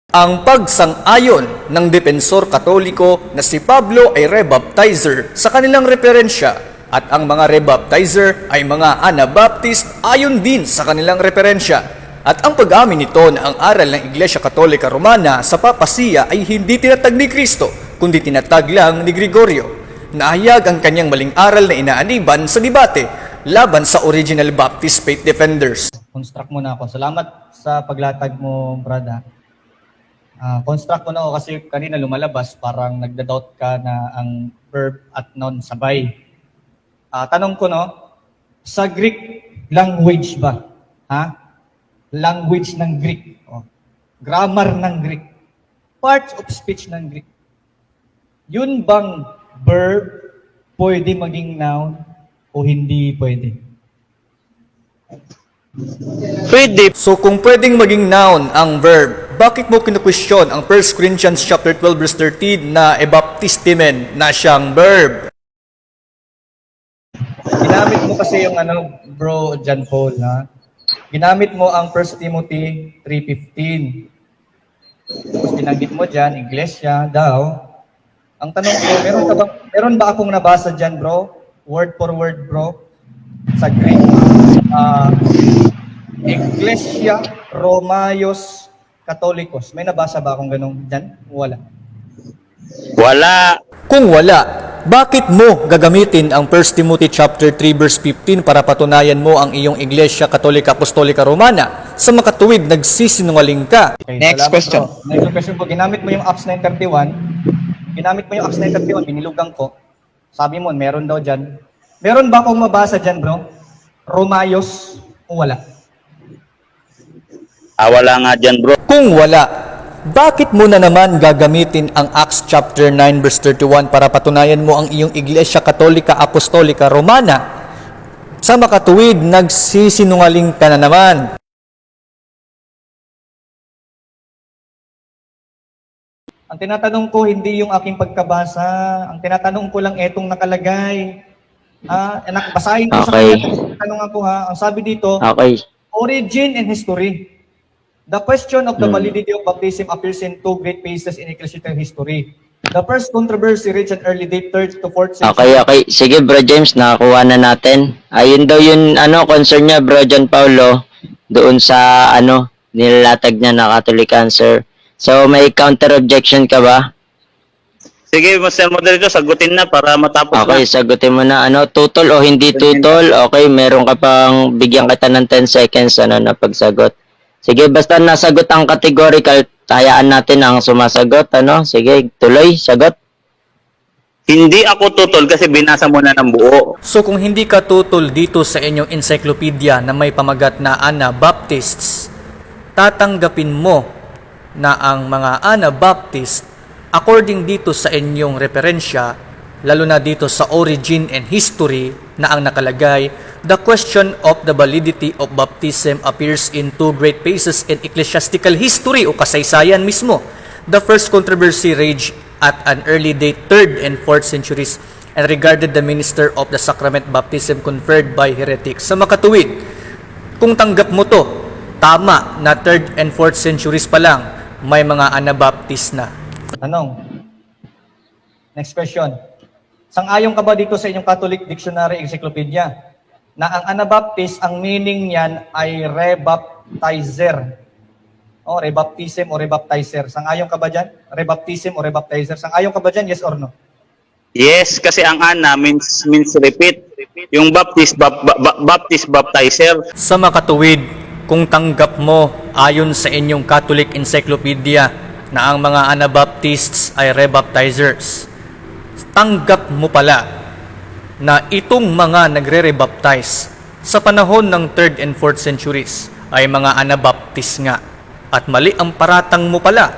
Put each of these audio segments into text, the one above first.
Ang pagsang-ayon ng Depensor Katoliko na si Pablo ay rebaptizer sa kanilang referensya at ang mga rebaptizer ay mga Anabaptist ayon din sa kanilang referensya. At ang pag-amin nito na ang aral ng Iglesia Katolika Romana sa papasiya ay hindi tinatag ni Kristo, kundi tinatag lang ni Gregorio. Nahayag ang kanyang maling aral na inaaniban sa debate laban sa original Baptist faith defenders. Construct muna ako. Salamat sa paglatag mo, brada. Construct mo na ako kasi kanina lumalabas, parang nagda-doubt ka na ang verb at noun sabay. Tanong ko, no, sa Greek language ba? Language ng Greek. Grammar ng Greek. Parts of speech ng Greek. Yun bang verb pwede maging noun o hindi pwede? Pwede. So kung pwedeng maging noun ang verb, bakit mo kinu-question ang 1 Corinthians chapter 12 verse 13 na ebaptistimen na siyang verb? Ginamit mo kasi yung bro John Paul, ha? Ginamit mo ang 1 Timothy 3:15. Tapos binanggit mo dyan, iglesia daw. Ang tanong ko, meron ba akong nabasa dyan, bro? Word for word, bro? Sa Greek. Iglesia Romayos Katolikos. May nabasa ba akong ganun dyan? Wala. Wala. Kung wala, bakit mo gagamitin ang 1 Timothy chapter 3 verse 15 para patunayan mo ang iyong Iglesia Katolika Apostolika Romana? Sa makatuwid, nagsisinungaling ka. Okay, Next salamat, question. bro. Next question po. Ginamit mo yung Acts 9:31. Binilugan ko. Sabi mo, meron daw dyan. Meron ba akong mabasa dyan, bro? Romayos o wala? Wala nga dyan, bro. Kung wala, bakit mo na naman gagamitin ang Acts chapter 9 verse 31 para patunayan mo ang iyong Iglesia Katolika Apostolika Romana? Sa makatuwid, nagsisinungaling ka na naman. Ang tinatanong ko, hindi yung aking pagkabasa. Ang tinatanong ko lang etong nakalagay. Basahin ko Okay. sa tanong ko, ha. Ang sabi dito, Okay. origin and history. The question of the validity of baptism appears in two great phases in ecclesiastical history. The first controversy reached an early date, 3rd to 4th century. Okay. Sige, bro James, nakakuha na natin. Ayun daw yun, concern niya, bro John Paulo, doon sa, nilalatag niya na Catholic answer. So, may counter-objection ka ba? Sige, Mr. Moderator, sagutin na para matapos Okay, na. sagutin mo na, tutol o hindi tutol. Okay, meron ka pang, bigyan kita ng 10 seconds, na pagsagot. Sige, basta nasagot ang categorical, hayaan natin ang sumasagot, Sige, tuloy, sagot. Hindi ako tutol kasi binasa mo na ng buo. So kung hindi ka tutol dito sa inyong encyclopedia na may pamagat na Anabaptists, tatanggapin mo na ang mga Anabaptist, according dito sa inyong referensya, lalo na dito sa origin and history na ang nakalagay, the question of the validity of baptism appears in two great phases in ecclesiastical history o kasaysayan mismo. The first controversy raged at an early date, 3rd and 4th centuries, and regarded the minister of the sacrament baptism conferred by heretics. Sa makatuwid, kung tanggap mo to, tama na 3rd and 4th centuries pa lang, may mga Anabaptist na. Tanong. Next question. Sang-ayon ka ba dito sa inyong Catholic Dictionary Encyclopedia na ang Anabaptist, ang meaning niyan ay rebaptizer? Rebaptism o rebaptizer. Sang-ayon ka ba dyan? Rebaptism o rebaptizer. Sang-ayon ka ba dyan? Yes or no? Yes, kasi ang ana means repeat. Yung baptist, baptizer. Sa makatuwid, kung tanggap mo ayon sa inyong Catholic Encyclopedia na ang mga Anabaptists ay rebaptizers, tanggap mo pala na itong mga nagre-rebaptize sa panahon ng 3rd and 4th centuries ay mga Anabaptist nga. At mali ang paratang mo pala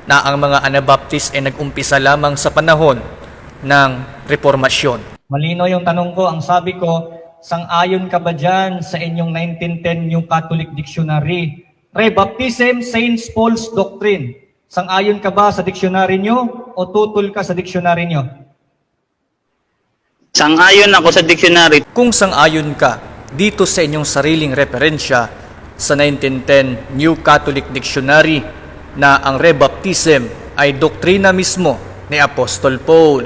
na ang mga Anabaptist ay nag-umpisa lamang sa panahon ng Reformasyon. Malino yung tanong ko. Ang sabi ko, sang-ayon ka ba dyan sa inyong 1910 New Catholic Dictionary? Rebaptism, Saint Paul's Doctrine. Sang-ayon ka ba sa dictionary nyo o tutol ka sa dictionary nyo? Sang-ayon ako sa dictionary. Kung sang-ayon ka dito sa inyong sariling referensya sa 1910 New Catholic Dictionary na ang rebaptism ay doktrina mismo ni Apostol Paul.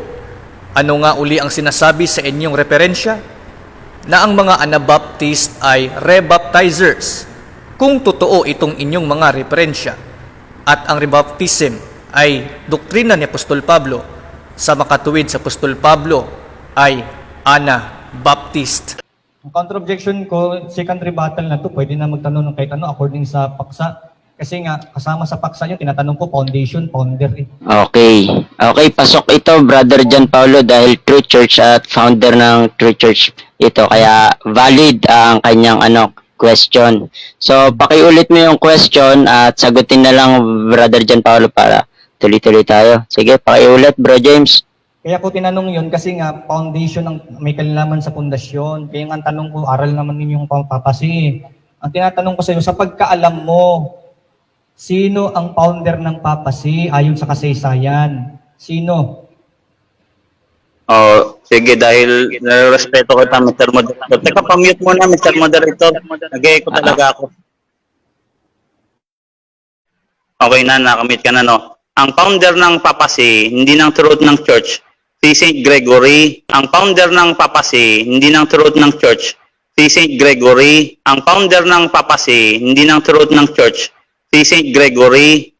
Ano nga uli ang sinasabi sa inyong referensya? Na ang mga Anabaptist ay rebaptizers, kung totoo itong inyong mga referensya. At ang rebaptism ay doktrina ni Apostol Pablo. Sa makatuwid sa Apostol Pablo ay Anabaptist. Ang counter-objection ko, second rebuttal na to, pwede na magtanong ng kahit ano according sa paksa. Kasi nga, kasama sa paksa yun, tinatanong ko foundation, founder eh. Okay. Okay, pasok ito, Brother John Paulo, dahil True Church at founder ng True Church ito. Kaya valid ang kanyang question. So, pakiulit mo yung question at sagutin na lang, Brother John Paulo, para tuloy-tuloy tayo. Sige, pakiulit, Bro James. Kaya ko tinanong yun kasi nga, foundation ang may kalalaman sa pundasyon. Kaya nga ang tanong ko, aral naman ninyong papasi. Ang tinatanong ko sa iyo, sa pagkaalam mo, sino ang founder ng papasi ayon sa kasaysayan? Sino? Oh, sige, dahil respeto ko ta, Mr. Moderator. Teka, pamute muna, Mr. Moderator. Nag-echo talaga ako. Okay na, nakamute ka na, no? Ang founder ng papacy, hindi ng truth ng church, si St. Gregory. Ang founder ng papacy, hindi ng truth ng church, si St. Gregory. Ang founder ng papacy, hindi ng truth ng church, si St. Gregory.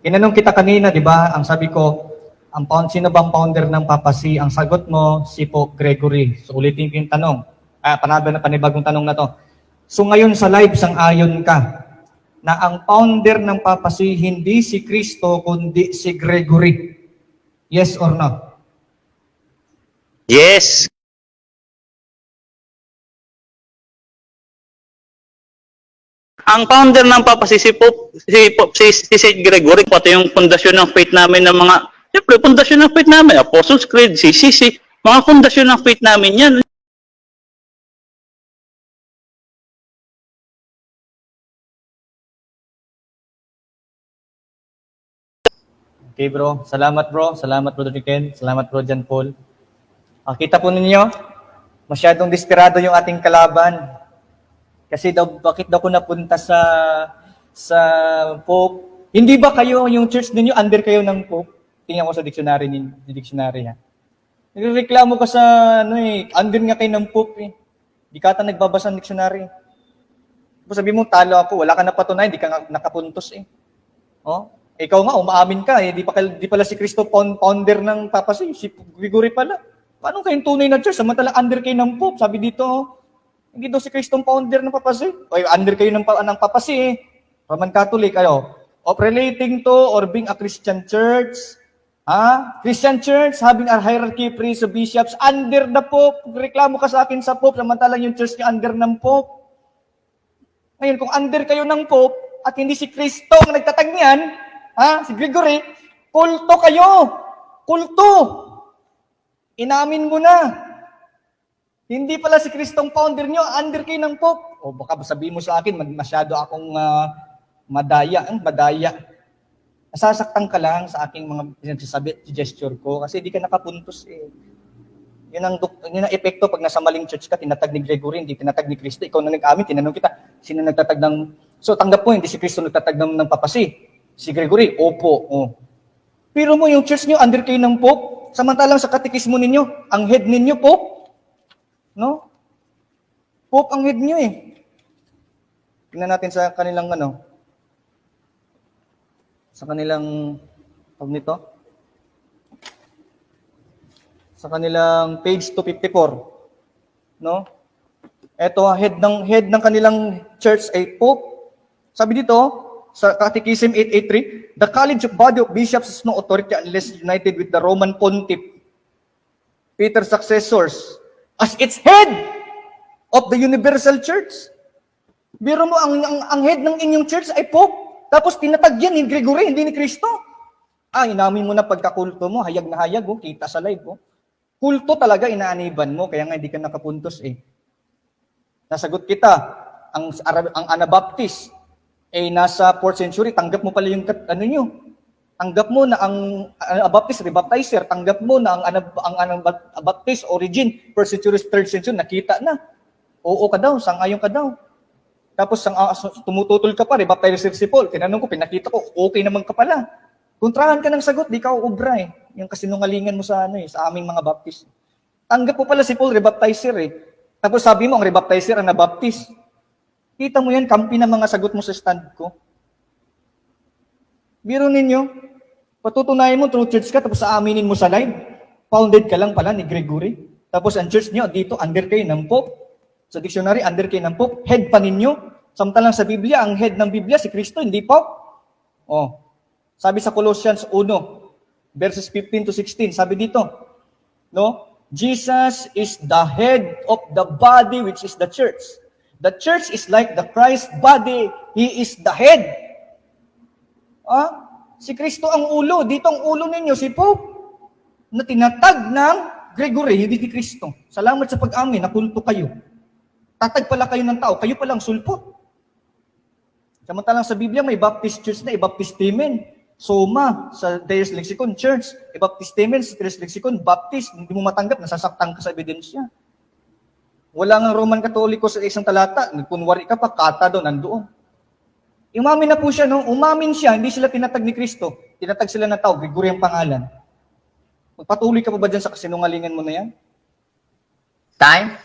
Tinanong kita kanina, di ba? Ang sabi ko, sino bang founder ng papasi? Ang sagot mo, si Pope Gregory. So ulitin ko yung tanong. Panibagong tanong na to. So ngayon sa live, sang-ayon ka na ang founder ng papasi hindi si Kristo, kundi si Gregory. Yes or no? Yes. Ang founder ng papacy, si St. Gregory, pati yung pundasyon ng faith namin ng mga, siyempre, pundasyon ng faith namin, Apostles' Creed, CCC, mga pundasyon ng faith namin yan. Okay bro, salamat bro. Salamat Brother Ken. Salamat Bro John Paul. Kita po ninyo, masyadong desperado yung ating kalaban. Kasi bakit daw ko napunta sa Pope? Hindi ba kayo, yung church ninyo, under kayo ng Pope? Tingnan ko sa dictionary ha. Nagreklamo ka sa, under nga kayo ng Pope eh. Di ka ata nagbabasa ng dictionary. Sabi mo, talo ako, wala ka na patunayan, di ka nga nakapuntos eh. Oh? Ikaw nga, umaamin ka eh. Di pala si Kristo founder ng papacy, si Gregory pala. Paano kayong tunay na church? Samantalang under kayo ng Pope. Sabi dito, hindi daw si Kristo founder ng papacy. O under kayo ng papacy eh. Roman Catholic, of relating to or being a Christian church. Christian church, having a hierarchy, priests, bishops, under the Pope. Reklamo ka sa akin sa Pope, samantalang yung church niya under ng Pope. Ngayon, kung under kayo ng Pope, at hindi si Kristo ang nagtatag niyan, si Gregory, kulto kayo. Kulto. Inamin mo na. Hindi pala si Kristong founder nyo, under kayo ng Pope. O baka sabihin mo sa akin, masyado akong madaya. Nasasaktan ka lang sa aking mga pinagsasabi, gesture ko, kasi di ka nakapuntos eh. Yun ang epekto pag nasa maling church ka, tinatag ni Gregory, hindi tinatag ni Kristo. Ikaw na nag-amin, tinanong kita, sino nagtatag ng... So tanggap po, hindi si Kristo nagtatag ng papasi. Si Gregory, opo. Pero mo yung church nyo, under kayo ng Pope, samantalang sa katekismo ninyo, ang head ninyo, Pope. No? Pope ang head nyo eh. Tingnan natin sa kanilang sa kanilang page 254. No? Ito, head ng kanilang church ay Pope. Sabi dito, sa Catechism 883, the College of Body of Bishops has no authority unless united with the Roman Pontiff, Peter's successors, as its head of the Universal Church. Biro mo, ang head ng inyong church ay Pope. Tapos tinatag yan ni Gregory, hindi ni Kristo. Inamin mo na pagkakulto mo, hayag na hayag, kita sa live. Kulto talaga, inaaniban mo, kaya nga hindi ka nakapuntos eh. Nasagot kita, ang Anabaptist, nasa 4th century, tanggap mo pala yung tanggap mo na ang Anabaptist rebaptizer, tanggap mo na ang Anabaptist origin, 1st century, 3rd century, nakita na. Oo ka daw, sang-ayon ka daw. Tapos tumututol ka pa, rebaptizer si Paul. Tinanong ko, pinakita ko, okay naman ka pala. Kontrahan ka ng sagot, di ka uubra eh. Yung kasinungalingan mo sa sa aming mga baptist. Tanggap po pala si Paul, rebaptizer eh. Tapos sabi mo, ang rebaptizer ang nabaptist. Kita mo yan, kampi na mga sagot mo sa stand ko. Biro ninyo, patutunayan mo, true church ka, tapos aaminin mo sa live, founded ka lang pala ni Gregory. Tapos ang church niyo, dito, under kayo ng Pope. Sa dictionary, under kayo ng Pope. Head pa ninyo. Samantalang sa Biblia, ang head ng Biblia, si Kristo, hindi Pope. Oh. Sabi sa Colossians 1, verses 15 to 16, sabi dito, no? Jesus is the head of the body, which is the church. The church is like the Christ body. He is the head. Si Kristo ang ulo. Dito ang ulo ninyo, si Pope, na tinatag ng Gregory, hindi ni Kristo. Salamat sa pag-amin, nakulto kayo. Tatag pala kayo ng tao, kayo palang sulpot. Samantalang sa Biblia, may Baptist church na i-baptistimin. Soma sa Deus Lexicon Church, i-baptistimin sa Deus Lexicon, Baptist, hindi mo matanggap, nasasaktan ka sa ebidensya. Wala nga Roman Katoliko sa isang talata, nagpunwari ka pa, kata doon, nandoon. Umamin na po siya, no? Umamin siya, hindi sila tinatag ni Kristo. Tinatag sila ng tao, Gregory ang pangalan. Magpatuloy ka pa ba dyan sa kasinungalingan mo na yan? Time?